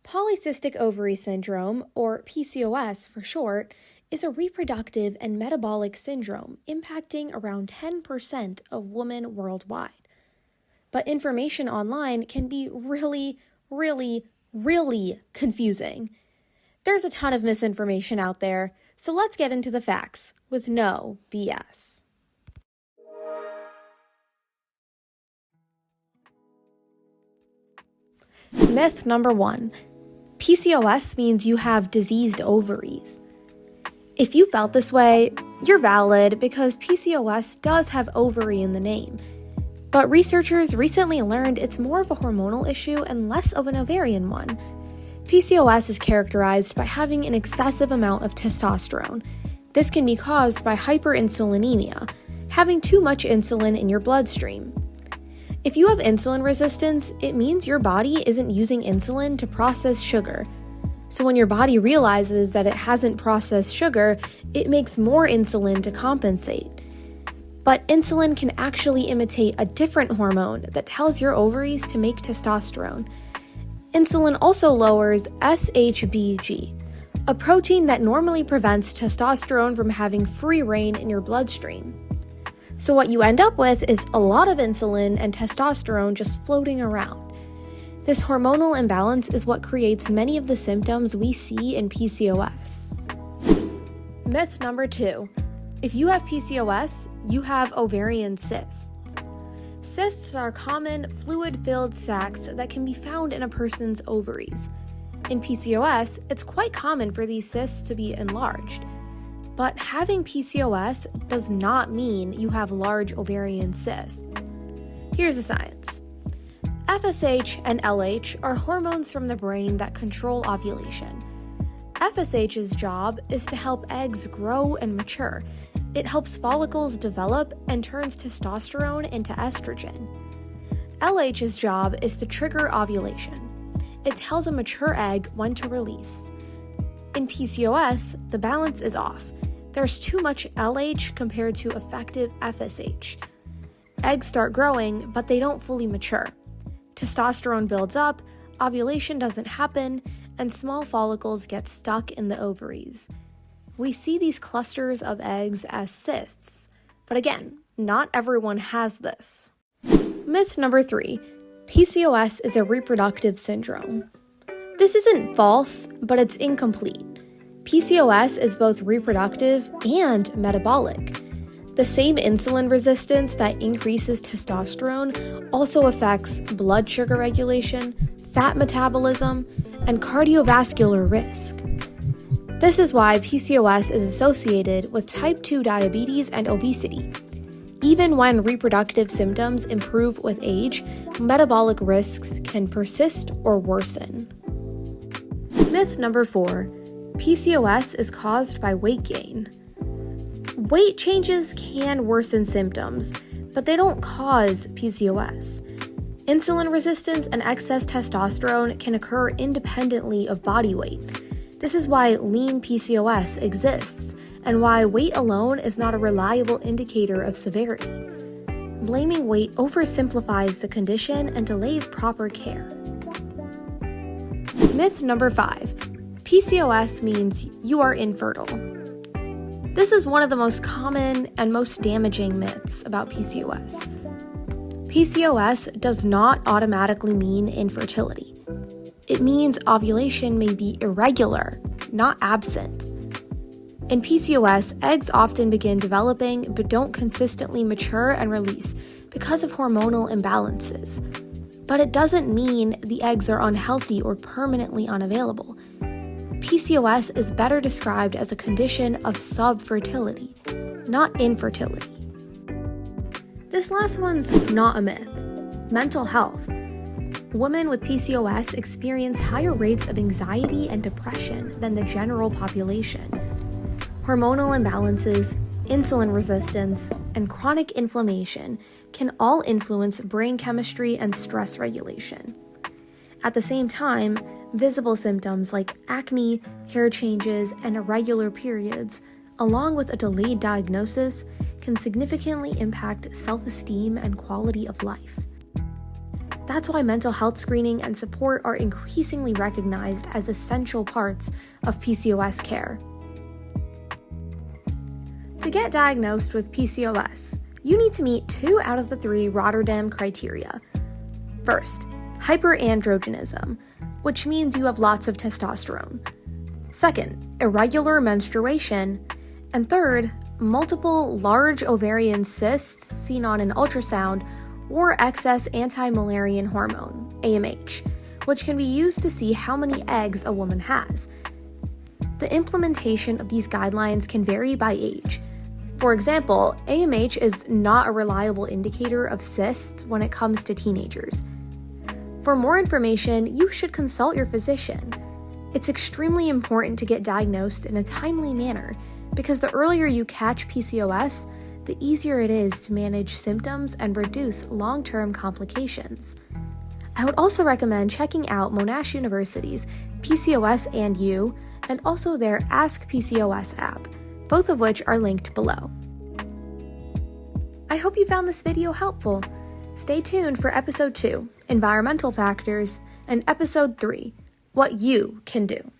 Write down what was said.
Polycystic ovary syndrome, or PCOS for short, is a reproductive and metabolic syndrome impacting around 10% of women worldwide. But information online can be really confusing. There's a ton of misinformation out there, so let's get into the facts with no BS. Myth number 1. PCOS means you have diseased ovaries. If you felt this way, you're valid because PCOS does have ovary in the name. But researchers recently learned it's more of a hormonal issue and less of an ovarian one. PCOS is characterized by having an excessive amount of testosterone. This can be caused by hyperinsulinemia, having too much insulin in your bloodstream. If you have insulin resistance, it means your body isn't using insulin to process sugar. So when your body realizes that it hasn't processed sugar, it makes more insulin to compensate. But insulin can actually imitate a different hormone that tells your ovaries to make testosterone. Insulin also lowers SHBG, a protein that normally prevents testosterone from having free reign in your bloodstream. So what you end up with is a lot of insulin and testosterone just floating around. This hormonal imbalance is what creates many of the symptoms we see in PCOS. Myth number 2. If you have PCOS, you have ovarian cysts. Cysts are common fluid-filled sacs that can be found in a person's ovaries. In PCOS, it's quite common for these cysts to be enlarged. But having PCOS does not mean you have large ovarian cysts. Here's the science. FSH and LH are hormones from the brain that control ovulation. FSH's job is to help eggs grow and mature. It helps follicles develop and turns testosterone into estrogen. LH's job is to trigger ovulation. It tells a mature egg when to release. In PCOS, the balance is off. There's too much LH compared to effective FSH. Eggs start growing, but they don't fully mature. Testosterone builds up, ovulation doesn't happen, and small follicles get stuck in the ovaries. We see these clusters of eggs as cysts, but again, not everyone has this. Myth number 3. PCOS is a reproductive syndrome. This isn't false, but it's incomplete. PCOS is both reproductive and metabolic. The same insulin resistance that increases testosterone also affects blood sugar regulation, fat metabolism, and cardiovascular risk. This is why PCOS is associated with type 2 diabetes and obesity. Even when reproductive symptoms improve with age, metabolic risks can persist or worsen. Myth number 4. PCOS is caused by weight gain. Weight changes can worsen symptoms, but they don't cause PCOS. Insulin resistance and excess testosterone can occur independently of body weight. This is why lean PCOS exists, and why weight alone is not a reliable indicator of severity. Blaming weight oversimplifies the condition and delays proper care. Myth number 5. PCOS means you are infertile. This is one of the most common and most damaging myths about PCOS. PCOS does not automatically mean infertility. It means ovulation may be irregular, not absent. In PCOS, eggs often begin developing but don't consistently mature and release because of hormonal imbalances. But it doesn't mean the eggs are unhealthy or permanently unavailable. PCOS is better described as a condition of subfertility, not infertility. This last one's not a myth. Mental health. Women with PCOS experience higher rates of anxiety and depression than the general population. Hormonal imbalances, insulin resistance, and chronic inflammation can all influence brain chemistry and stress regulation. At the same time, visible symptoms like acne, hair changes, and irregular periods, along with a delayed diagnosis, can significantly impact self-esteem and quality of life. That's why mental health screening and support are increasingly recognized as essential parts of PCOS care. To get diagnosed with PCOS, you need to meet 2 out of the 3 Rotterdam criteria. First, hyperandrogenism, which means you have lots of testosterone. Second, irregular menstruation. And third, multiple large ovarian cysts seen on an ultrasound or excess anti-Müllerian hormone, AMH, which can be used to see how many eggs a woman has. The implementation of these guidelines can vary by age. For example, AMH is not a reliable indicator of cysts when it comes to teenagers. For more information, you should consult your physician. It's extremely important to get diagnosed in a timely manner because the earlier you catch PCOS, the easier it is to manage symptoms and reduce long-term complications. I would also recommend checking out Monash University's PCOSandYOU and also their AskPCOS app, both of which are linked below. I hope you found this video helpful. Stay tuned for Episode 2, Environmental Factors, and Episode 3, What You Can Do.